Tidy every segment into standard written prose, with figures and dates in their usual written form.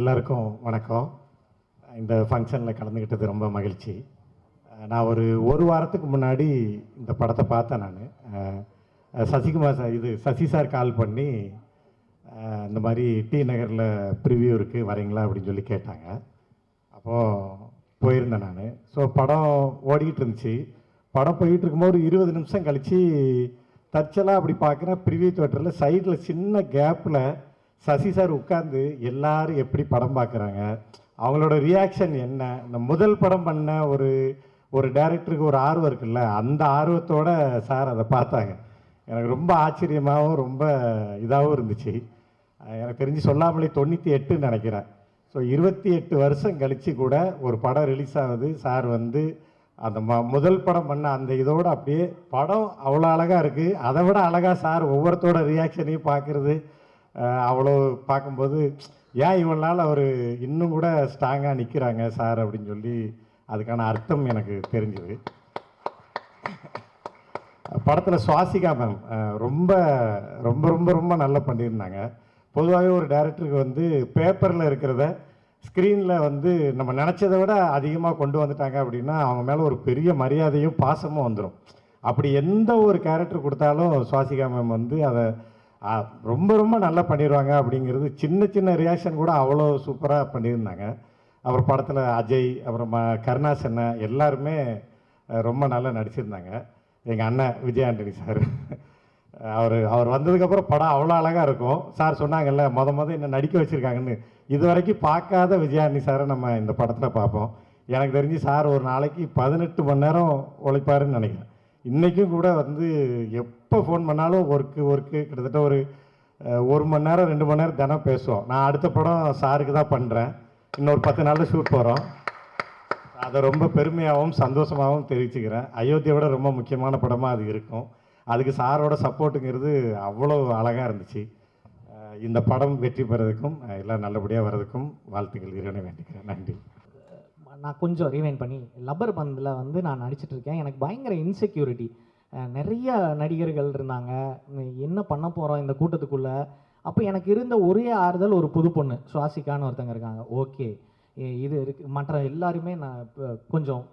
எல்லாருக்கும் வணக்கம். இந்த ஃபங்க்ஷனில் கலந்துக்கிட்டது ரொம்ப மகிழ்ச்சி. நான் ஒரு வாரத்துக்கு முன்னாடி இந்த படத்தை பார்த்தேன். நான் Sasikumar sir Sasi sir call பண்ணி இந்த மாதிரி டி நகரில் ப்ரிவியூ இருக்குது வரீங்களா அப்படின்னு சொல்லி கேட்டாங்க. அப்போது போயிருந்தேன் நான். ஸோ படம் ஓடிக்கிட்டு இருந்துச்சு. படம் போயிட்டு இருக்கும்போது ஒரு 20 நிமிஷம் கழித்து தற்சலாக அப்படி பார்க்குறேன், ப்ரிவியூ தியேட்டரில் சைடில் சின்ன கேப்பில் சசி சார் உட்காந்து எல்லாரும் எப்படி படம் பார்க்குறாங்க, அவங்களோட ரியாக்ஷன் என்ன, இந்த முதல் படம் பண்ண ஒரு டைரக்டருக்கு ஒரு ஆர்வம் இருக்குல்ல, அந்த ஆர்வத்தோட சார் அதை பார்த்தாங்க. எனக்கு ரொம்ப ஆச்சரியமாகவும் ரொம்ப இதாகவும் இருந்துச்சு. எனக்கு தெரிஞ்சு சொல்லாமலே 98 நினைக்கிறேன். ஸோ 28 வருஷம் கழித்து கூட ஒரு படம் ரிலீஸ் ஆகுது. சார் அந்த முதல் படம் பண்ண அந்த இதோடு அப்படியே படம் அவ்வளோ அழகாக இருக்குது. அதை விட அழகாக சார் ஒவ்வொருத்தோட ரியாக்ஷனையும் பார்க்குறது, அவ்வளோ பார்க்கும்போது ஏன் இவ்வளோ நாள் அவர் இன்னும் கூட ஸ்ட்ராங்காக நிற்கிறாங்க சார் அப்படின்னு சொல்லி அதுக்கான அர்த்தம் எனக்கு தெரிஞ்சுது. படத்தில் சுவாசிகா மேம் ரொம்ப ரொம்ப ரொம்ப ரொம்ப நல்லா பண்ணியிருந்தாங்க. பொதுவாகவே ஒரு டைரக்டருக்கு பேப்பரில் இருக்கிறத ஸ்க்ரீனில் நம்ம நினச்சதை விட அதிகமாக கொண்டு வந்துட்டாங்க அப்படின்னா அவங்க மேலே ஒரு பெரிய மரியாதையும் பாசமும் வந்துடும். அப்படி எந்த ஒரு கேரக்டர் கொடுத்தாலும் சுவாசிகா மேம் அதை ரொம்ப ரொம்ப நல்லா பண்ணிடுவாங்க. அப்படிங்கிறது சின்ன சின்ன ரியாக்ஷன் கூட அவ்வளோ சூப்பராக பண்ணியிருந்தாங்க. அப்புறம் படத்தில் அஜய், அப்புறம் கருணாஸ் அண்ணன் எல்லாருமே ரொம்ப நல்லா நடிச்சிருந்தாங்க. எங்கள் அண்ணன் விஜய் ஆண்டனி சார் அவர் வந்ததுக்கப்புறம் படம் அவ்வளோ அழகாக இருக்கும். சார் சொன்னாங்கல்ல மொதல் என்ன நடிக்க வச்சுருக்காங்கன்னு, இது வரைக்கும் பார்க்காத விஜய் ஆண்டனி சாரை நம்ம இந்த படத்தில் பார்ப்போம். எனக்கு தெரிஞ்சு சார் ஒரு நாளைக்கு 18 மணி நேரம் உழைப்பாருன்னு நினைக்கிறேன். இன்றைக்கும் கூட எப்போ ஃபோன் பண்ணாலும் ஒர்க்கு கிட்டத்தட்ட ஒரு மணி நேரம் 2 மணி நேரம் தினம் பேசுவோம். நான் அடுத்த படம் சாருக்கு தான் பண்ணுறேன், இன்னொரு 10 நாளில் ஷூட் போகிறோம். அதை ரொம்ப பெருமையாகவும் சந்தோஷமாகவும் தெரிவிச்சுக்கிறேன். அயோத்தியோட ரொம்ப முக்கியமான படமாக அது இருக்கும். அதுக்கு சாரோட சப்போர்ட்டுங்கிறது அவ்வளோ அழகாக இருந்துச்சு. இந்த படம் வெற்றி பெறதுக்கும் எல்லாம் நல்லபடியாக வர்றதுக்கும் வாழ்த்துக்கள் இறைவனை வேண்டிக்கிறேன். நன்றி. நான் கொஞ்சம் ரீவைண்ட் பண்ணி லப்பர் பந்தில் நான் நடிச்சிட்டு இருக்கேன். எனக்கு பயங்கர இன்செக்யூரிட்டி. நிறைய நடிகர்கள் இருந்தாங்க, என்ன பண்ண போகிறோம் இந்த கூட்டத்துக்குள்ளே. அப்போ எனக்கு இருந்த ஒரே ஆறுதல் ஒரு புது பொண்ணு சுவாசிக்கான்னு ஒருத்தங்க இருக்காங்க. ஓகே, இது இருக்குது. மற்ற எல்லாருமே நான் கொஞ்சம்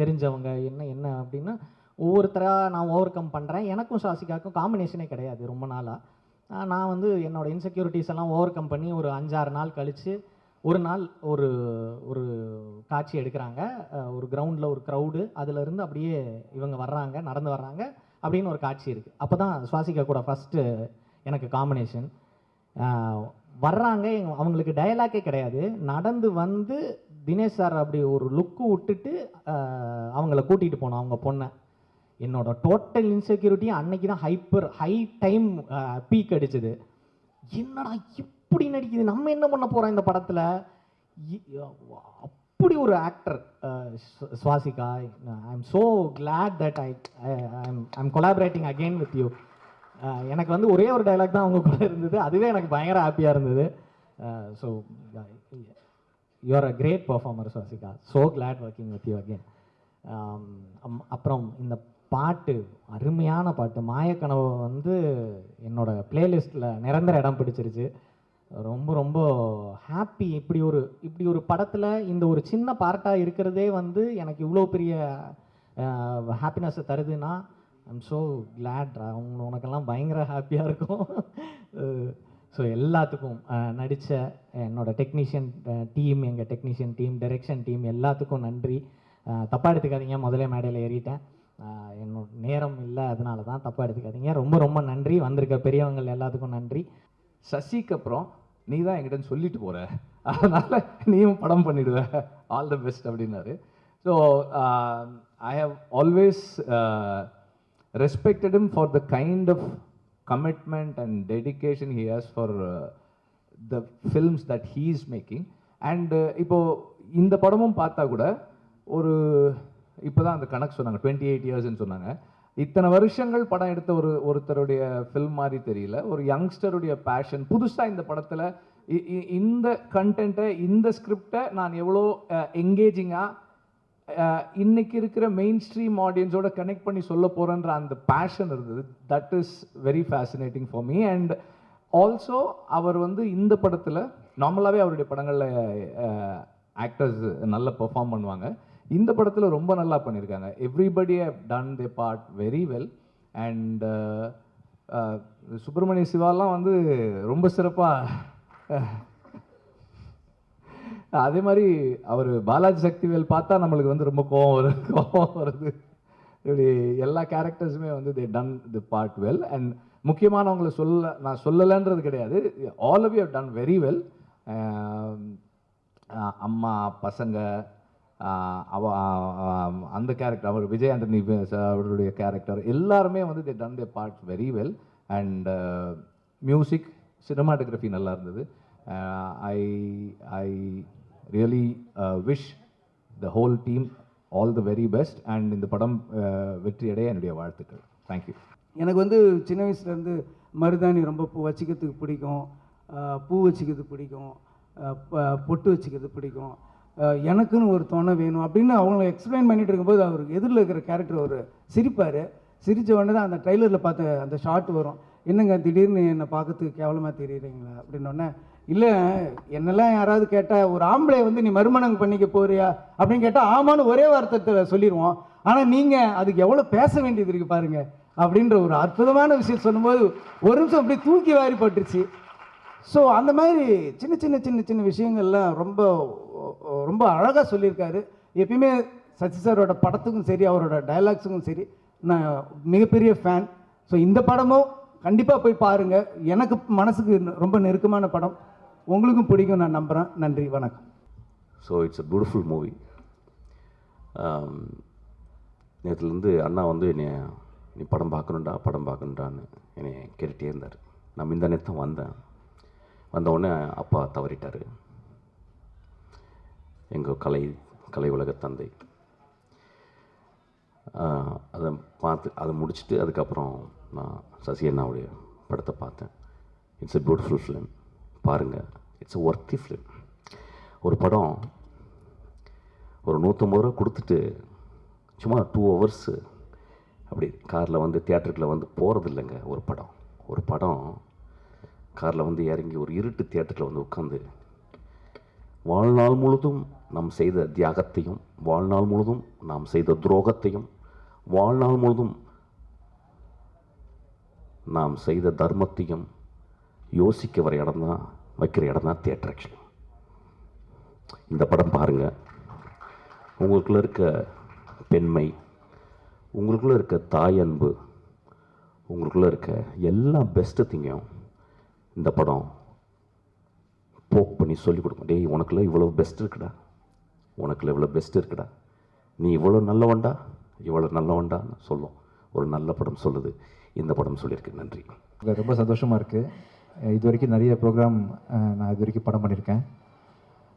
தெரிஞ்சவங்க என்ன அப்படின்னா ஒவ்வொருத்தராக நான் ஓவர் கம் பண்ணுறேன். எனக்கும் சுவாசிக்காவுக்கும் காம்பினேஷனே கிடையாது ரொம்ப நாளாக. நான் என்னோடய இன்செக்யூரிட்டிஸ் எல்லாம் ஓவர் கம் பண்ணி ஒரு 5-6 நாள் கழித்து ஒரு நாள் ஒரு காட்சி எடுக்கிறாங்க. ஒரு கிரவுண்டில் ஒரு க்ரௌடு, அதிலிருந்து அப்படியே இவங்க வர்றாங்க, நடந்து வர்றாங்க அப்படின்னு ஒரு காட்சி இருக்குது. அப்போ தான் சுவாசிகா கூட ஃபஸ்ட்டு எனக்கு காம்பினேஷன். வர்றாங்க, அவங்களுக்கு டயலாக்கே கிடையாது, நடந்து தினேஷ் சார் அப்படி ஒரு லுக்கு விட்டுட்டு அவங்கள கூட்டிகிட்டு போனோம் அவங்க பொண்ணை. என்னோட டோட்டல் இன்செக்யூரிட்டி அன்னைக்கு தான் ஹை டைம் பீக் அடிச்சது. என்னடா இப்படி நடிக்குது, நம்ம என்ன பண்ண போகிறோம் இந்த படத்தில், அப்படி ஒரு actor Swasika. I am so glad that I'm collaborating again with you. எனக்கு ஒரே ஒரு டைலாக் தான் அவங்க கூட இருந்தது, அதுவே எனக்கு பயங்கர ஹாப்பியாக இருந்தது. So you are a great performer Swasika. So glad working with you again. அப்புறம் இந்த பாட்டு, அருமையான பாட்டு மாயக்கனவு என்னோட பிளேலிஸ்ட்டில் நிரந்தர இடம் பிடிச்சிருச்சு. ரொம்ப ரொம்ப ஹாப்பி. இப்படி ஒரு படத்தில் இந்த ஒரு சின்ன பார்ட்டாக இருக்கிறதே எனக்கு இவ்வளோ பெரிய ஹாப்பினஸ்ஸை தருதுன்னா ஐம் ஸோ கிளாட். உனக்கெல்லாம் பயங்கர ஹாப்பியாக இருக்கும். ஸோ எல்லாத்துக்கும் நடித்த என்னோடய டெக்னீஷியன் டீம், எங்கள் டெக்னீஷியன் டீம், டைரக்ஷன் டீம் எல்லாத்துக்கும் நன்றி. தப்பாக எடுத்துக்காதீங்க, முதலே மேடையில் ஏறிட்டேன், என்னோட நேரம் இல்லை, அதனால தான், தப்பாக எடுத்துக்காதீங்க. ரொம்ப ரொம்ப நன்றி. வந்திருக்க பெரியவங்க எல்லாத்துக்கும் நன்றி. சசிக்கு அப்புறம் நீ தான் என்கிட்ட சொல்லிட்டு போகிற, அதனால் நீயும் படம் பண்ணிவிடுவ, ஆல் த பெஸ்ட் அப்படின்னாரு. So I have always respected him for the kind of commitment and dedication he has for the films that he is making. And இப்போ இந்த படமும் பார்த்தா கூட இப்போ தான் அந்த கணக்கு சொன்னாங்க 28 இயர்ஸ்ன்னு சொன்னாங்க. இத்தனை வருஷங்கள் படம் எடுத்த ஒருத்தருடைய ஃபில்ம் மாதிரி தெரியல. ஒரு யங்ஸ்டருடைய பேஷன். புதுசாக இந்த படத்தில் இந்த கண்டென்ட்டை, இந்த ஸ்கிரிப்டை நான் எவ்வளோ என்கேஜிங்காக இன்னைக்கு இருக்கிற மெயின் ஸ்ட்ரீம் ஆடியன்ஸோட கனெக்ட் பண்ணி சொல்ல போகிறேன்ற அந்த பேஷன் இருந்தது. That is very fascinating for me. And also அவர் வந்து இந்த படத்தில் நார்மலாகவே அவருடைய படங்களில் ஆக்டர்ஸ் நல்லா பெர்ஃபார்ம் பண்ணுவாங்க. இந்த படத்தில் ரொம்ப நல்லா பண்ணியிருக்காங்க. Everybody have done the part very well. And Subramania சிவாலாம் வந்து ரொம்ப சிறப்பாக, அதே மாதிரி அவர் பாலாஜி சக்திவேல் பார்த்தா நம்மளுக்கு வந்து ரொம்ப கோவம் வருது. இப்படி எல்லா கேரக்டர்ஸுமே வந்து they done the part well. And முக்கியமானவங்களை நான் சொல்லலைன்றது கிடையாது, all of you have done very well. அம்மா பசங்க அந்த கேரக்டர், அவர் விஜய் ஆண்டனி அவருடைய கேரக்டர் எல்லாருமே வந்து they done the part very well. And music, cinematography நல்லா இருந்தது. I really wish the whole team all the very best. And இந்த படம் வெற்றியடைய என்னுடைய வாழ்த்துக்கள். தேங்க்யூ. எனக்கு வந்து சின்ன வயசுலேருந்து மருதாணி ரொம்ப வச்சுக்கிறதுக்கு பிடிக்கும், பூ வச்சுக்கிறதுக்கு பிடிக்கும், பொட்டு வச்சுக்கிறது பிடிக்கும். எனக்குன்னு ஒரு துணை வேணும் அப்படின்னு அவங்கள எக்ஸ்பிளைன் பண்ணிட்டு இருக்கும்போது அவர் எதிரில் இருக்கிற கேரக்டர் ஒரு சிரிப்பார். சிரித்த உடனே தான் அந்த ட்ரைலரில் பார்த்த அந்த ஷார்ட் வரும், என்னங்க திடீர்னு என்னை பார்க்கறதுக்கு கேவலமாக தெரியுறீங்களா அப்படின்னோடனே, இல்லை என்னெல்லாம் யாராவது கேட்டால் ஒரு ஆம்பளை வந்து நீ மறுமணம் பண்ணிக்க போறியா அப்படின்னு கேட்டால் ஆமான்னு ஒரே வார்த்தத்தில் சொல்லிடுவோம். ஆனால் நீங்கள் அதுக்கு எவ்வளோ பேச வேண்டியது இருக்குது பாருங்கள் அப்படின்ற ஒரு அற்புதமான விஷயம் சொல்லும்போது ஒரு நிமிஷம் அப்படியே தூக்கி வாரி போட்டுருச்சு. ஸோ அந்த மாதிரி சின்ன சின்ன சின்ன சின்ன விஷயங்கள்லாம் ரொம்ப ரொம்ப அழகாக சொல்லியிருக்காரு. எப்பயுமே சசி சாரோட படத்துக்கும் சரி அவரோட டைலாக்ஸுக்கும் சரி நான் மிகப்பெரிய ஃபேன். ஸோ இந்த படமும் கண்டிப்பாக போய் பாருங்கள். எனக்கு மனசுக்கு ரொம்ப நெருக்கமான படம், உங்களுக்கும் பிடிக்கும் நான் நம்புகிறேன். நன்றி, வணக்கம். So it's a beautiful movie. நேற்றுலேருந்து அண்ணா வந்து நீ படம் பார்க்கணுண்டான்னு என்னை கேட்டுகிட்டே இருந்தார். நான் இந்த நேரத்தும் வந்தவுடனே அப்பா தவறிட்டார், எங்கள் கலை உலக தந்தை. அதை முடிச்சுட்டு அதுக்கப்புறம் நான் சசி அண்ணாவுடைய படத்தை பார்த்தேன். இட்ஸ் எ பியூட்டிஃபுல் ஃபிலிம், பாருங்கள். It's a worthy film. ஒரு படம் ஒரு 150 ரூபா கொடுத்துட்டு சும்மா 2 hours அப்படி காரில் வந்து தியேட்டருக்குள்ளே வந்து போகிறது இல்லைங்க. ஒரு படம் காரில் வந்து இறங்கி ஒரு இருட்டு தியேட்டரில் வந்து உட்காந்து வாழ்நாள் முழுதும் நாம் செய்த தியாகத்தையும், வாழ்நாள் முழுதும் நாம் செய்த துரோகத்தையும், வாழ்நாள் முழுதும் நாம் செய்த தர்மத்தையும் யோசிக்க வைக்கிற இடம் தான் தியேட்டர். ஆக்சுவலி இந்த படம் பாருங்கள். உங்களுக்குள்ளே இருக்க பெண்மை, உங்களுக்குள்ளே இருக்க தாய் அன்பு, உங்களுக்குள்ளே இருக்க எல்லா பெஸ்ட்டு திங்கையும் இந்த படம் போக் பண்ணி சொல்லிக் கொடுக்கும். டேய், உனக்குள்ள இவ்வளோ பெஸ்ட் இருக்குடா, உனக்குள்ள இவ்வளோ பெஸ்ட் இருக்குடா, நீ இவ்வளோ நல்லவன்டான்னு சொல்லும். ஒரு நல்ல படம் சொல்லுது, இந்த படம் சொல்லியிருக்கு. நன்றி. ரொம்ப சந்தோஷமாக இருக்குது. இது வரைக்கும் நிறைய ப்ரோக்ராம் நான் இது வரைக்கும் படம் பண்ணியிருக்கேன்.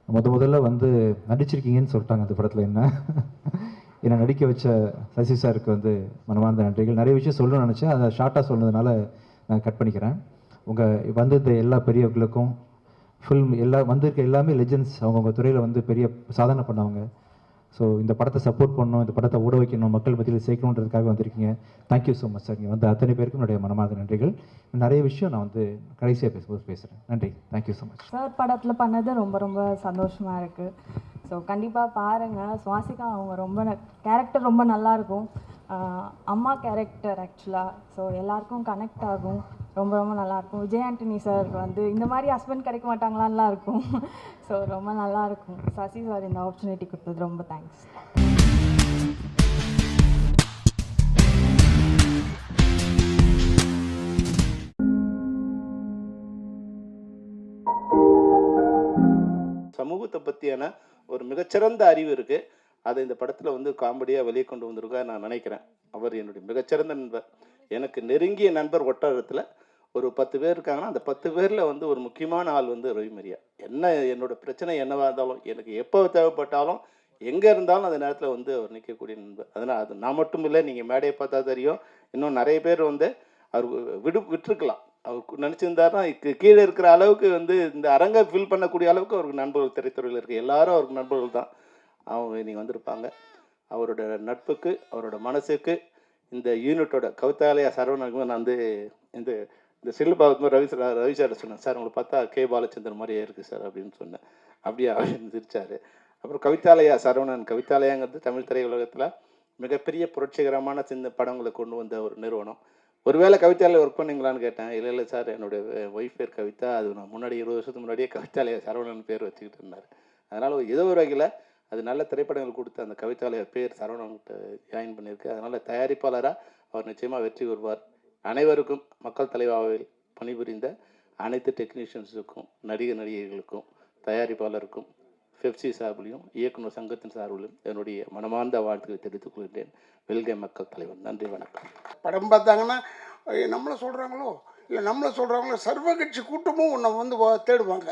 முதல்ல வந்து நடிச்சிருக்கீங்கன்னு சொல்லிட்டாங்க அந்த படத்தில். என்னை நடிக்க வச்ச சசி சாருக்கு வந்து மனமார்ந்த நன்றிகள். நிறைய விஷயம் சொல்லணும்னு நினச்சேன், அதை ஷார்ட்டாக சொன்னதுனால நான் கட் பண்ணிக்கிறேன். உங்கள் வந்திருந்த எல்லா பெரியவர்களுக்கும், ஃபில்ம் வந்திருக்க எல்லாமே லெஜெண்ட்ஸ், அவங்கவுங்க துறையில் வந்து பெரிய சாதனை பண்ணவங்க. ஸோ இந்த படத்தை சப்போர்ட் பண்ணணும், இந்த படத்தை ஓட வைக்கணும், மக்கள் மத்தியில் சேர்க்கணுன்றதுக்காக வந்திருக்கீங்க. Thank you so much sir. நீங்கள் வந்து அத்தனை பேருக்கும் என்னுடைய மனமார்ந்த நன்றிகள். நிறைய விஷயம் நான் வந்து கடைசியாக பேசுகிறேன். நன்றி, தேங்க்யூ ஸோ மச். சார் படத்தில் பண்ணது ரொம்ப ரொம்ப சந்தோஷமாக இருக்குது. ஸோ கண்டிப்பாக பாருங்கள். சுவாசிகா அவங்க கேரக்டர் ரொம்ப நல்லாயிருக்கும். அம்மா கேரக்டர் ஆக்சுவலாக ஸோ எல்லாருக்கும் கனெக்ட் ஆகும். ரொம்ப ரொம்ப நல்லாயிருக்கும். விஜய் ஆண்டனி சார் வந்து இந்த மாதிரி ஹஸ்பண்ட் கிடைக்க மாட்டாங்களான்லாம் இருக்கும். ஸோ ரொம்ப நல்லாயிருக்கும். சசி சார் இந்த ஆப்பர்ச்சுனிட்டி கொடுத்தது ரொம்ப தேங்க்ஸ். சமூகத்தை பற்றியான ஒரு மிகச்சிறந்த அறிவு இருக்குது. அதை இந்த படத்தில் வந்து காமெடியாக வெளியே கொண்டு வந்திருக்கா நான் நினைக்கிறேன். அவர் என்னுடைய மிகச்சிறந்த நண்பர், எனக்கு நெருங்கிய நண்பர். ஒட்டகத்தில் ஒரு 10 பேர் இருக்காங்கன்னா அந்த 10 பேரில் வந்து ஒரு முக்கியமான ஆள் வந்து ரவிமரியா. என்னோடய பிரச்சனை என்னவாக இருந்தாலும், எனக்கு எப்போ தேவைப்பட்டாலும், எங்கே இருந்தாலும் அந்த நேரத்தில் வந்து அவர் நிற்கக்கூடிய நண்பர். அதனால் அது நான் மட்டும் இல்லை, நீங்கள் மேடையை பார்த்தா தெரியும், இன்னும் நிறைய பேர் வந்து அவர் விட்டுருக்கலாம். அவர் நினச்சிருந்தாருன்னா கீழே இருக்கிற அளவுக்கு வந்து இந்த அரங்கை ஃபில் பண்ணக்கூடிய அளவுக்கு அவருக்கு நண்பர்கள் திரைத்துறையில் இருக்குது. எல்லாரும் அவருக்கு நண்பர்கள் தான். அவங்க நீங்கள் வந்திருப்பாங்க. அவரோட நட்புக்கு, அவரோட மனசுக்கு, இந்த யூனிட்டோட கவிதாலயா சரவணனுக்கு நான் வந்து இந்த இந்த செல்லு பார்க்கும்போது ரவி சார் சொன்னேன், சார் உங்களை பார்த்தா கே பாலச்சந்தர் மாதிரியே இருக்குது சார் அப்படின்னு சொன்னேன். அப்படியா அப்படின்னு சிரிச்சார். அப்புறம் கவிதாலயா சரவணன். கவிதாலயாங்கிறது தமிழ் திரையுலகத்தில் மிகப்பெரிய புரட்சிகரமான படங்களை கொண்டு வந்த ஒரு நிறுவனம். ஒருவேளை கவிதாலயா ஒர்க் பண்ணீங்களான்னு கேட்டேன். இல்லை சார், என்னுடைய ஒய்ஃப் பேர் கவிதா, அது நான் முன்னாடி 20 வருஷத்துக்கு முன்னாடியே கவிதாலயா சரவணன் பேர் வச்சுக்கிட்டு இருந்தார். அதனால் ஏதோ ஒரு வகையில் அது நல்ல திரைப்படங்கள் கொடுத்து அந்த கவிதாலயா பேர் சரவணன்கிட்ட ஜாயின் பண்ணியிருக்கு. அதனால் தயாரிப்பாளராக அவர் நிச்சயமாக வெற்றி பெறுவார். அனைவருக்கும் மக்கள் தலைவாவில் பணிபுரிந்த அனைத்து டெக்னீஷியன்ஸுக்கும், நடிகைகளுக்கும், தயாரிப்பாளருக்கும், பெப்சி சார்பிலையும் இயக்குனர் சங்கத்தின் சார்பிலும் என்னுடைய மனமார்ந்த வாழ்த்துக்களை தெரிவித்துக் கொள்கிறேன். வெல்க மக்கள் தலைவர். நன்றி, வணக்கம். படம் பார்த்தாங்கன்னா நம்மளை சொல்கிறாங்களோ இல்லை நம்மளை சொல்கிறாங்களோ சர்வ கட்சி கூட்டமும் உன்னை வந்து தேடுவாங்க.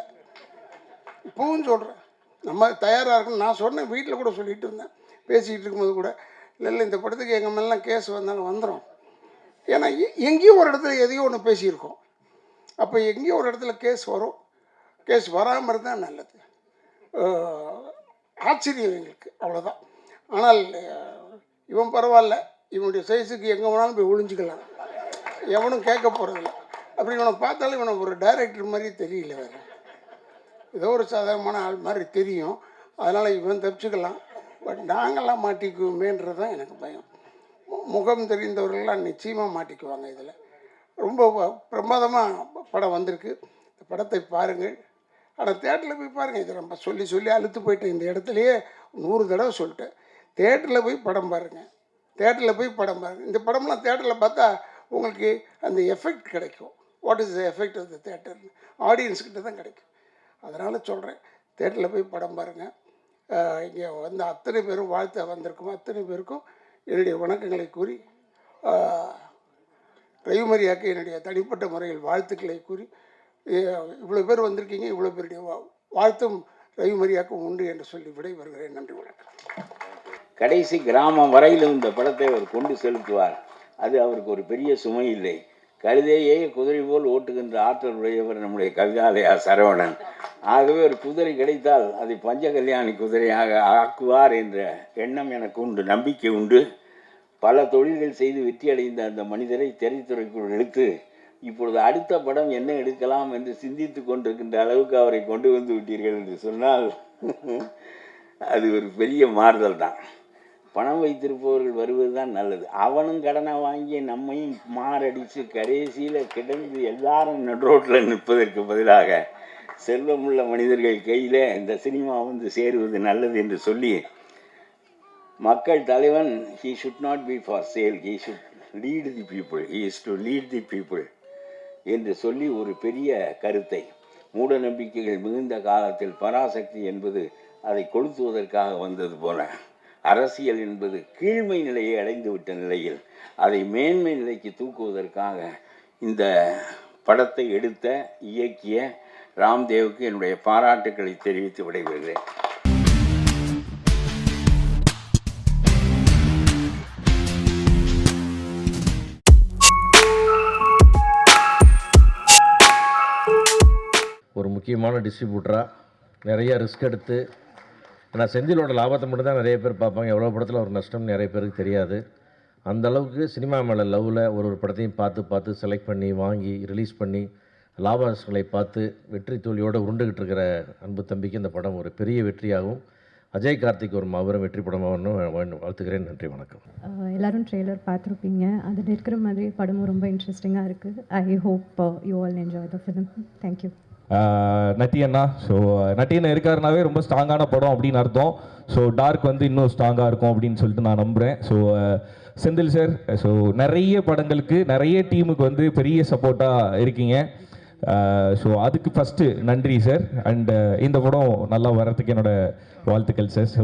இப்போவும் சொல்கிறேன், நம்ம தயாராக இருக்கணும். நான் சொன்னேன், வீட்டில் கூட சொல்லிகிட்டு இருந்தேன், பேசிக்கிட்டு இருக்கும்போது கூட, இல்லை இந்த படத்துக்கு எங்கள் மேலாம் கேஸ் வந்தாலும் வந்துடும். ஏன்னா எங்கேயும் ஒரு இடத்துல எதையோ ஒன்று பேசியிருக்கோம். அப்போ எங்கேயோ ஒரு இடத்துல கேஸ் வரும். கேஸ் வராமல் இருந்தால் நல்லது. ஆச்சரியம் எங்களுக்கு, அவ்வளோதான். ஆனால் இவன் பரவாயில்ல, இவனுடைய சைஸுக்கு எங்கே வேணாலும் போய் ஒளிஞ்சிக்கலாம், எவனும் கேட்க போகிறதில்ல. அப்படி இவனை பார்த்தாலும் இவனை ஒரு டைரக்டர் மாதிரி தெரியல, வேறு ஏதோ ஒரு சாதாரணமான ஆள் மாதிரி தெரியும். அதனால் இவன் தப்பிச்சுக்கலாம். பட் நாங்கள்லாம் மாட்டிக்குவோமேன்றது தான் எனக்கு பயம். முகம் தெரிந்தவர்கள்லாம் நிச்சயமாக மாட்டிக்குவாங்க. இதில் ரொம்ப பிரமாதமாக படம் வந்திருக்கு. இந்த படத்தை பாருங்கள். ஆனால் தேட்டரில் போய் பாருங்கள். இதை நம்ம சொல்லி சொல்லி அழுத்து போயிட்டேன். இந்த இடத்துலையே 100 தடவை சொல்லிட்டேன். தேட்டரில் போய் படம் பாருங்கள், தேட்டரில் போய் படம் பாருங்கள். இந்த படம்லாம் தேட்டரில் பார்த்தா உங்களுக்கு அந்த எஃபெக்ட் கிடைக்கும். What is the effect of the theatre, ஆடியன்ஸ்கிட்ட தான் கிடைக்கும். அதனால் சொல்கிறேன், தேட்டரில் போய் படம் பாருங்கள். இங்கே வந்து அத்தனை பேரும் வாழ்த்த வந்திருக்கும் அத்தனை பேருக்கும் என்னுடைய வணக்கங்களை கூறி, ரவிமரியாக்கு என்னுடைய தனிப்பட்ட முறையில் வாழ்த்துக்களை கூறி, இவ்வளோ பேர் வந்திருக்கீங்க, இவ்வளோ பேருடைய வாழ்த்தும் ரவிமரியாக்கும் உண்டு என்று சொல்லி விடைபெறுகிறேன். நன்றி, வணக்கம். கடைசி கிராமம் வரையிலும் இந்த படத்தை அவர் கொண்டு செலுத்துவார். அது அவருக்கு ஒரு பெரிய சுமை இல்லை. கழுதையே குதிரை போல் ஓட்டுகின்ற ஆற்றல் உடையவர் நம்முடைய கவிதாலயா சரவணன். ஆகவே ஒரு குதிரை கிடைத்தால் அதை பஞ்சகல்யாணி குதிரையாக ஆக்குவார் என்ற எண்ணம் எனக்கு உண்டு, நம்பிக்கை உண்டு. பல தொழில்கள் செய்து வெற்றி அடைந்த அந்த மனிதரை திரைத்துறைக்குள் எடுத்து இப்பொழுது அடுத்த படம் என்ன எடுக்கலாம் என்று சிந்தித்து கொண்டிருக்கின்ற அளவுக்கு அவரை கொண்டு வந்து விட்டீர்கள் என்று சொன்னால் அது ஒரு பெரிய மாறுதல் தான். பணம் வைத்திருப்பவர்கள் வருவது தான் நல்லது. அவனும் கடனை வாங்கி நம்மையும் மாரடித்து கடைசியில் கிடந்து எல்லாரும் நடுரோட்டில் நிற்பதற்கு பதிலாக செல்வமுள்ள மனிதர்கள் கையில் இந்த சினிமா வந்து சேருவது நல்லது என்று சொல்லி, மக்கள் தலைவன் he should not be for sale, he should lead the people, he is to lead the people என்று சொல்லி ஒரு பெரிய கருத்தை, மூட நம்பிக்கைகள் மிகுந்த காலத்தில் பராசக்தி என்பது அதை கொளுத்துவதற்காக வந்தது போல, அரசியல் என்பது கீழ்மை நிலையை அடைந்துவிட்ட நிலையில் அதை மேன்மை நிலைக்கு தூக்குவதற்காக இந்த படத்தை எடுத்த இயக்கிய ராம்தேவுக்கு என்னுடைய பாராட்டுக்களை தெரிவித்து விடைபெறுகிறேன். ஒரு முக்கியமான டிஸ்ட்ரிபியூட்டராக நிறைய ரிஸ்க் எடுத்து, ஏன்னா செந்திலோட லாபத்தை மட்டும் தான் நிறைய பேர் பார்ப்பாங்க, எவ்வளோ படத்தில் ஒரு நஷ்டம் நிறைய பேருக்கு தெரியாது. அந்த அளவுக்கு சினிமா மேலே லவ்வில் ஒரு படத்தையும் பார்த்து செலக்ட் பண்ணி வாங்கி ரிலீஸ் பண்ணி லாபங்களை பார்த்து வெற்றி தோல்வியோடு உருண்டுகிட்டு இருக்கிற அன்பு தம்பிக்கு இந்த படம் ஒரு பெரிய வெற்றியாகவும் அஜய் கார்த்திக் ஒரு மாபெரும் வெற்றி படமாகவும் வாழ்த்துக்கிறேன். நன்றி, வணக்கம். எல்லோரும் ட்ரெய்லர் பார்த்துருப்பீங்க. அதில் இருக்கிற மாதிரி படமும் ரொம்ப இன்ட்ரெஸ்டிங்காக இருக்குது. I hope you all enjoy the film. Thank you. Natty அண்ணா, ஸோ நட்டி அண்ணா இருக்காருனாவே ரொம்ப ஸ்ட்ராங்கான படம் அப்படின்னு அர்த்தம். ஸோ டார்க் வந்து இன்னும் ஸ்ட்ராங்காக இருக்கும் அப்படின்னு சொல்லிட்டு நான் நம்புகிறேன். ஸோ செந்தில் சார், ஸோ நிறைய படங்களுக்கு நிறைய டீமுக்கு வந்து பெரிய சப்போர்ட்டாக இருக்கீங்க. ஸோ அதுக்கு ஃபஸ்ட்டு நன்றி சார். அண்டு இந்த படம் நல்லா வர்றதுக்கு என்னோடய வாழ்த்துக்கள் சார். ஸோ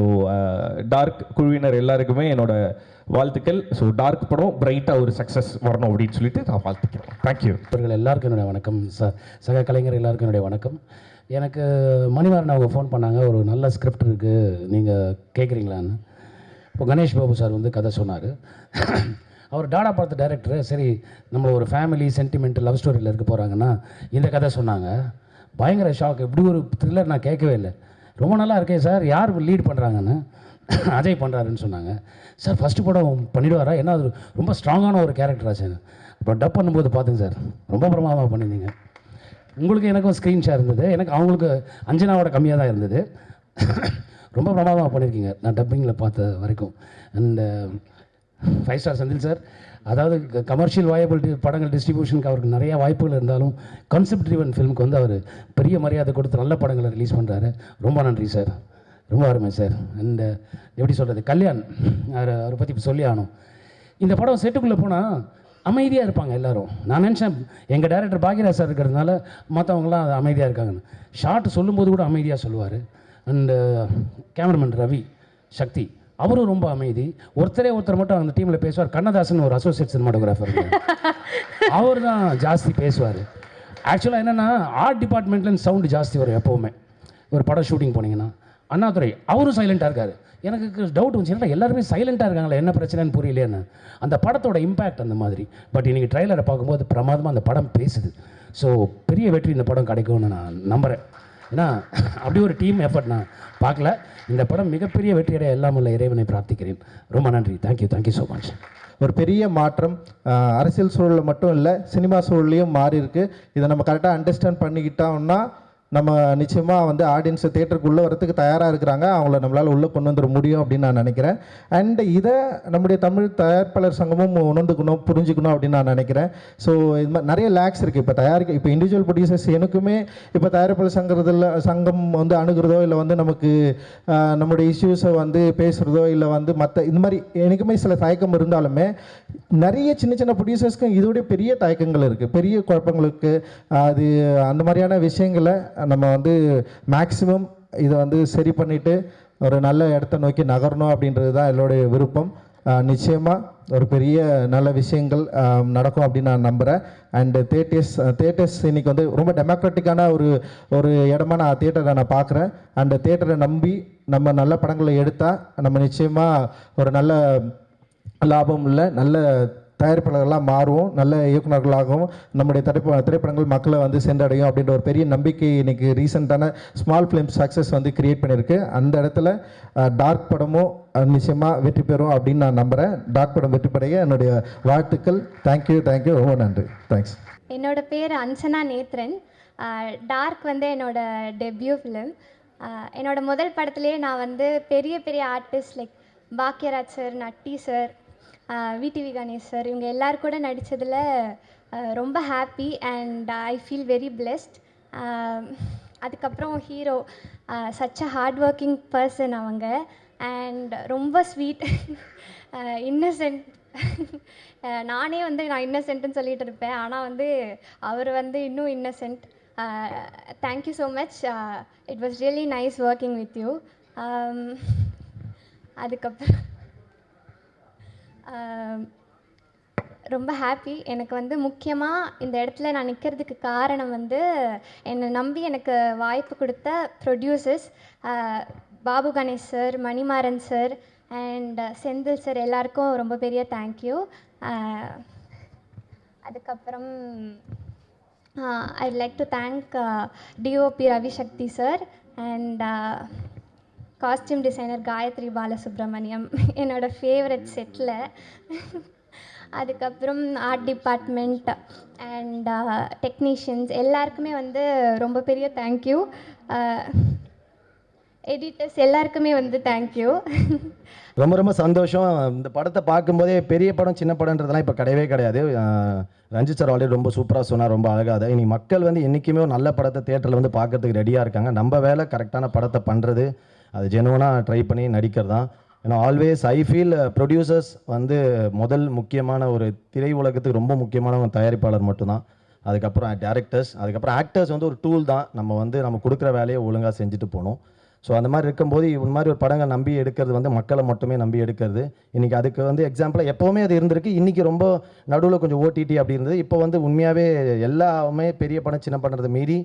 டார்க் குழுவினர் எல்லாருக்குமே என்னோடய வாழ்த்துக்கள். ஸோ டார்க் படம் பிரைட்டாக ஒரு சக்ஸஸ் வரணும் அப்படின்னு சொல்லிட்டு நான் வாழ்த்துக்கிறேன். தேங்க்யூ. இவர்கள் எல்லாருக்கும் என்னுடைய வணக்கம். சக கலைஞர் எல்லாருக்கும் என்னுடைய வணக்கம். எனக்கு மணிவாரன் அவங்க ஃபோன் பண்ணாங்க, ஒரு நல்ல ஸ்கிரிப்ட் இருக்குது, நீங்கள் கேட்குறீங்களான்னு. இப்போ கணேஷ் பாபு சார் வந்து கதை சொன்னார். அவர் டாடா படத்து டைரக்டர். சரி, நம்ம ஒரு ஃபேமிலி சென்டிமெண்ட் லவ் ஸ்டோரியில் இருக்க போகிறாங்கன்னா இந்த கதை சொன்னாங்க. பயங்கர ஷாக். இப்படி ஒரு த்ரில்லர் நான் கேட்கவே இல்லை. ரொம்ப நல்லா இருக்கே சார், யார் லீட் பண்ணுறாங்கன்னு. அஜய் பண்ணுறாருன்னு சொன்னாங்க. சார் ஃபஸ்ட்டு படம் பண்ணிவிடுவாரா? ஏன்னா அது ரொம்ப ஸ்ட்ராங்கான ஒரு கேரக்டர் ஆச்சு. இப்போ டப் பண்ணும்போது பார்த்தேன் சார், ரொம்ப பிரமாதமாக பண்ணியிருந்தீங்க. உங்களுக்கு எனக்கும் ஸ்க்ரீன் ஷேர் இருந்தது, எனக்கு அவங்களுக்கு அஞ்சனாவோட கம்மியாக தான் இருந்தது. ரொம்ப பிரமாதமாக பண்ணியிருக்கீங்க நான் டப்பிங்கில் பார்த்த வரைக்கும். அண்டு 5 ஸ்டார் செந்தில் சார், அதாவது கமர்ஷியல் வாயபிள் படங்கள் டிஸ்ட்ரிபியூஷனுக்கு அவருக்கு நிறைய வாய்ப்புகள் இருந்தாலும் கான்செப்ட் ட்ரிவன் ஃபிலிமுக்கு வந்து அவர் பெரிய மரியாதை கொடுத்து நல்ல படங்களை ரிலீஸ் பண்ணுறாரு. ரொம்ப நன்றி சார், ரொம்ப அருமை சார். அண்டு எப்படி சொல்கிறது, கல்யாண் அவரை பற்றி இப்போ சொல்லி ஆகணும். இந்த படம் செட்டுக்குள்ளே போனால் அமைதியாக இருப்பாங்க எல்லோரும். நான் நினச்சேன் எங்கள் டைரக்டர் பாக்யராஜ் சார் இருக்கிறதுனால மற்றவங்களாம் அது அமைதியாக இருக்காங்கன்னு. ஷார்ட் சொல்லும்போது கூட அமைதியாக சொல்லுவார். அண்டு கேமராமேன் ரவி சக்தி, அவரும் ரொம்ப அமைதி. ஒருத்தர் மட்டும் அந்த டீமில் பேசுவார். கண்ணதாசன் ஒரு அசோசியேட் சினிமாட்டோகிராஃபர், அவர் தான் ஜாஸ்தி பேசுவார். ஆக்சுவலாக என்னென்னா ஆர்ட் டிபார்ட்மெண்ட்லேருந்து சவுண்டு ஜாஸ்தி வரும் எப்போவுமே. ஒரு படம் ஷூட்டிங் போனீங்கன்னா அண்ணாதுரை அவரும் சைலண்ட்டாக இருக்கார். எனக்கு டவுட் வந்துச்சு, எல்லாருமே சைலண்ட்டாக இருக்காங்களே, என்ன பிரச்சனைன்னு புரியலையேன்னு. அந்த படத்தோட இம்பேக்ட் அந்த மாதிரி. பட் இன்றைக்கி ட்ரைலரை பார்க்கும்போது பிரமாதமாக அந்த படம் பேசுது. ஸோ பெரிய வெற்றி இந்த படம் கிடைக்கும்னு நான் நம்புகிறேன். ஏன்னா அப்படி ஒரு டீம் எஃபர்ட் நான் பார்க்கல. இந்த படம் மிகப்பெரிய வெற்றியடைய எல்லாம் உள்ள இறைவனை பிரார்த்திக்கிறேன். ரொம்ப நன்றி. Thank you so much. ஒரு பெரிய மாற்றம் அரசியல் சூழலில் மட்டும் இல்லை, சினிமா சூழலையும் மாறி இருக்கு. இதை நம்ம கரெக்டாக அண்டர்ஸ்டாண்ட் பண்ணிக்கிட்டோம்னா நம்ம நிச்சயமாக வந்து ஆடியன்ஸை தேட்டருக்குள்ளே வரத்துக்கு தயாராக இருக்கிறாங்க. அவங்கள நம்மளால் உள்ளே கொண்டு வந்துட முடியும் அப்படின்னு நான் நினைக்கிறேன். அண்ட் இதை நம்முடைய தமிழ் தயாரிப்பாளர் சங்கமும் உணர்ந்துக்கணும், புரிஞ்சுக்கணும் அப்படின்னு நான் நினைக்கிறேன். ஸோ இது மாதிரி நிறைய லேக்ஸ் இருக்குது இப்போ இண்டிவிஜுவல் ப்ரொடியூசர்ஸ். எனக்குமே இப்போ தயாரிப்பாளர் சங்கம் வந்து அணுகிறதோ இல்லை வந்து நமக்கு நம்முடைய இஷ்யூஸை வந்து பேசுகிறதோ இல்லை வந்து மற்ற இந்த மாதிரி எனக்குமே சில தயக்கம் இருந்தாலுமே நிறைய சின்ன சின்ன ப்ரொடியூசர்ஸ்க்கு இதோடைய பெரிய தயக்கங்கள் இருக்குது, பெரிய குழப்பங்களுக்கு. அது அந்த மாதிரியான விஷயங்களை நம்ம வந்து மேக்ஸிமம் இதை வந்து சரி பண்ணிவிட்டு ஒரு நல்ல இடத்த நோக்கி நகரணும் அப்படின்றது தான் என்னுடைய விருப்பம். நிச்சயமாக ஒரு பெரிய நல்ல விஷயங்கள் நடக்கும் அப்படின்னு நான் நம்புகிறேன். அண்டு தேட்டர்ஸ் இன்றைக்கி வந்து ரொம்ப டெமோக்ராட்டிக்கான ஒரு இடமா நான் தேட்டரை நான் பார்க்குறேன். அந்த தேட்டரை நம்பி நம்ம நல்ல படங்களை எடுத்தால் நம்ம நிச்சயமாக ஒரு நல்ல லாபம் இல்லை நல்ல தயாரிப்பாளர்களாக மாறுவோம், நல்ல இயக்குநர்களாகவும் நம்முடைய திரைப்படங்கள் மக்களை வந்து சென்றடையும் அப்படின்ற ஒரு பெரிய நம்பிக்கை இன்றைக்கி ரீசெண்டான ஸ்மால் ஃபிலிம் சக்ஸஸ் வந்து கிரியேட் பண்ணியிருக்கு. அந்த இடத்துல டார்க் படமும் நிச்சயமாக வெற்றி பெறும் அப்படின்னு நான் நம்புகிறேன். டார்க் படம் வெற்றி பெறைய என்னுடைய வாழ்த்துக்கள். தேங்க்யூ, ரொம்ப நன்றி. தேங்க்ஸ். என்னோட பேர் அஞ்சனா நேத்ரன். டார்க் வந்து என்னோட டெபியூ ஃபிலிம். என்னோட முதல் படத்துலேயே நான் வந்து பெரிய பெரிய artist like Bhagyaraj sir, Natty sir, VTV Ganesh sir, இவங்க எல்லோரும் கூட நடித்ததில் ரொம்ப happy and I feel very blessed. அதுக்கப்புறம் hero such a hard working person அவங்க, அண்ட் ரொம்ப ஸ்வீட், இன்னசென்ட். நானே வந்து நான் இன்னசென்ட்னு சொல்லிகிட்டு இருப்பேன், ஆனால் வந்து அவர் வந்து இன்னும் Innocent. Thank you so much. It was really nice working with you. அதுக்கப்புறம் ரொம்ப ஹாப்பி. எனக்கு வந்து முக்கியமாக இந்த இடத்துல நான் நிற்கிறதுக்கு காரணம் வந்து என்னை நம்பி எனக்கு வாய்ப்பு கொடுத்த producers Babu Ganesh sir, Manimaran sir and Senthil sir, எல்லாருக்கும் ரொம்ப பெரிய தேங்க்யூ. அதுக்கப்புறம் I'd like to thank DOP Ravi Sakthi sir and costume designer Gayathri Balasubramaniam, என்னோடய ஃபேவரட் செட்டில். அதுக்கப்புறம் ஆர்ட் டிபார்ட்மெண்ட் அண்ட் டெக்னீஷியன்ஸ் எல்லாருக்குமே வந்து ரொம்ப பெரிய தேங்க்யூ. எடிட்டர்ஸ் எல்லாருக்குமே வந்து தேங்க்யூ. ரொம்ப சந்தோஷம். இந்த படத்தை பார்க்கும்போதே பெரிய படம் சின்ன படம்ன்றதெல்லாம் இப்போ கிடையவே கிடையாது. ரஞ்சித் சார் ஆல்ரெடி ரொம்ப சூப்பராக சொன்னார், ரொம்ப அழகாக. இனி மக்கள் வந்து என்றைக்குமே ஒரு நல்ல படத்தை தேட்டரில் வந்து பார்க்கறதுக்கு ரெடியாக இருக்காங்க. நம்ம வேலை கரெக்டான படத்தை பண்ணுறது, அது ஜெனுவனாக ட்ரை பண்ணி நடிக்கிறது தான். ஏன்னா ஆல்வேஸ் ஐ ஃபீல் ப்ரொடியூசர்ஸ் வந்து முதல் முக்கியமான ஒரு திரை உலகத்துக்கு ரொம்ப முக்கியமான தயாரிப்பாளர் மட்டும்தான். அதுக்கப்புறம் டேரக்டர்ஸ், அதுக்கப்புறம் ஆக்டர்ஸ் வந்து ஒரு டூல் தான். நம்ம கொடுக்குற வேலையை ஒழுங்காக செஞ்சுட்டு போகணும். ஸோ அந்த மாதிரி இருக்கும்போது இந்த மாதிரி ஒரு படங்கள் நம்பி எடுக்கிறது வந்து மக்களை மட்டுமே நம்பி எடுக்கிறது. இன்றைக்கி அதுக்கு வந்து எக்ஸாம்பிளாக எப்போவுமே அது இருந்திருக்கு. இன்றைக்கி ரொம்ப நடுவில் கொஞ்சம் ஓடிடி அப்படி இருந்தது. இப்போ வந்து உண்மையாகவே எல்லாமே பெரிய படம் சின்ன படத்தை மீறி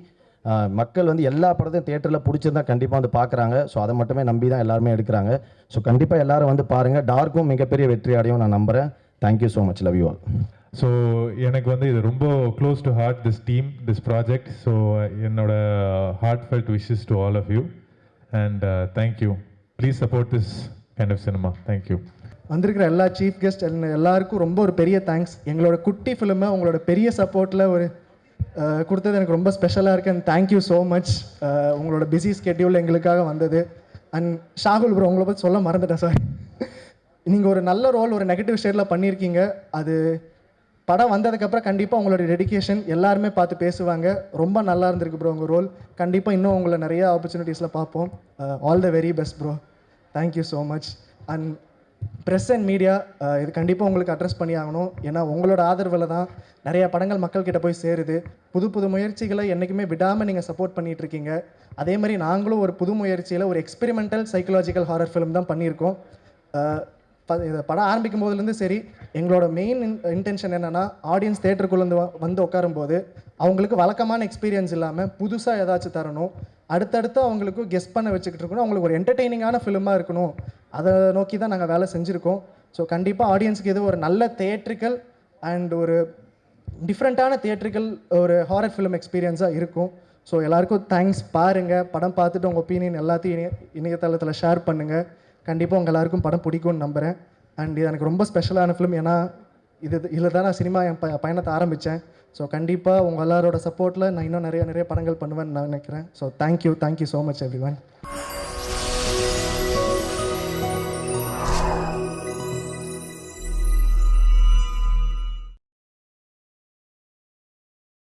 மக்கள் வந்து எல்லா படத்தையும் தேட்டரில் பிடிச்சிருந்தா கண்டிப்பாக வந்து பார்க்குறாங்க. ஸோ அதை மட்டுமே நம்பி தான் எல்லாருமே எடுக்கிறாங்க. ஸோ கண்டிப்பாக எல்லோரும் வந்து பாருங்கள். டார்க்கும் மிகப்பெரிய வெற்றி அடையும் நான் நம்புகிறேன். Thank you so much. Love you all. So எனக்கு வந்து இது ரொம்ப close to heart, this team, this project. So என்னோட heartfelt wishes to all of you and thank you. Please support this kind of cinema. Thank you. வந்திருக்கிற எல்லா chief guest எல்லாருக்கும் ரொம்ப ஒரு பெரிய தேங்க்ஸ். எங்களோட குட்டி ஃபிலிமை உங்களோட பெரிய சப்போர்ட்டில் ஒரு கொடுத்தது எனக்கு ரொம்ப ஸ்பெஷலாக இருக்குது. And thank you so much. உங்களோட பிஸி ஸ்கெட்யூல் எங்களுக்காக வந்தது. அண்ட் ஷாகுல் ப்ரோ, உங்களை பற்றி சொல்ல மறந்துட்டேன், சாரி. நீங்கள் ஒரு நல்ல ரோல் ஒரு நெகட்டிவ் ஷேடில் பண்ணியிருக்கீங்க. அது படம் வந்ததுக்கப்புறம் கண்டிப்பாக உங்களோட டெடிகேஷன் எல்லாருமே பார்த்து பேசுவாங்க. ரொம்ப நல்லா இருந்திருக்கு ப்ரோ உங்கள் ரோல். கண்டிப்பாக இன்னும் உங்களை நிறைய ஆப்பர்ச்சுனிட்டிஸில் பார்ப்போம். All the very best bro. Thank you so much. And press and media, இது கண்டிப்பாக உங்களுக்கு அட்ரஸ் பண்ணி ஆகணும். ஏன்னா உங்களோட ஆதரவில் தான் நிறையா படங்கள் மக்கள்கிட்ட போய் சேருது. புது புது முயற்சிகளை என்றைக்குமே விடாமல் நீங்கள் சப்போர்ட் பண்ணிகிட்டு இருக்கீங்க. அதே மாதிரி நாங்களும் ஒரு புது முயற்சியில் ஒரு எக்ஸ்பெரிமெண்டல் சைக்கலாஜிக்கல் ஹாரர் ஃபிலிம் தான் பண்ணியிருக்கோம். இந்த படம் ஆரம்பிக்கும் போதுலேருந்து சரி, எங்களோட மெயின் இன்டென்ஷன் என்னென்னா, ஆடியன்ஸ் தேட்டருக்குள்ளே வந்து உட்காரும்போது அவங்களுக்கு வழக்கமான எக்ஸ்பீரியன்ஸ் இல்லாமல் புதுசாக ஏதாச்சும் தரணும். அடுத்தடுத்து அவங்களுக்கு கெஸ் பண்ண வச்சுக்கிட்டு இருக்கணும். அவங்களுக்கு ஒரு என்டர்டெய்னிங்கான ஃபிலிமாக இருக்கணும். அதை நோக்கி தான் நாங்கள் வேலை செஞ்சுருக்கோம். ஸோ கண்டிப்பாக ஆடியன்ஸுக்கு இது ஒரு நல்ல தியேட்ரிக்கல் அண்ட் ஒரு டிஃப்ரெண்ட்டான தியேட்ரிக்கல் ஒரு ஹாரர் ஃபிலிம் எக்ஸ்பீரியன்ஸாக இருக்கும். ஸோ எல்லாருக்கும் தேங்க்ஸ். பாருங்கள், படம் பார்த்துட்டு உங்கள் ஒப்பீனியன் எல்லாத்தையும் இணையதளத்தில் ஷேர் பண்ணுங்கள். கண்டிப்பாக உங்கள் எல்லாருக்கும் படம் பிடிக்கும்னு நம்புகிறேன். அண்ட் இது எனக்கு ரொம்ப ஸ்பெஷலான ஃபிலிம். ஏன்னா இதில் தான் நான் சினிமா என் பயணத்தை ஆரம்பித்தேன். ஸோ கண்டிப்பாக உங்கள் எல்லாரோட சப்போர்ட்டில் நான் இன்னும் நிறைய படங்கள் பண்ணுவேன்னு நான் நினைக்கிறேன். So thank you so much every one.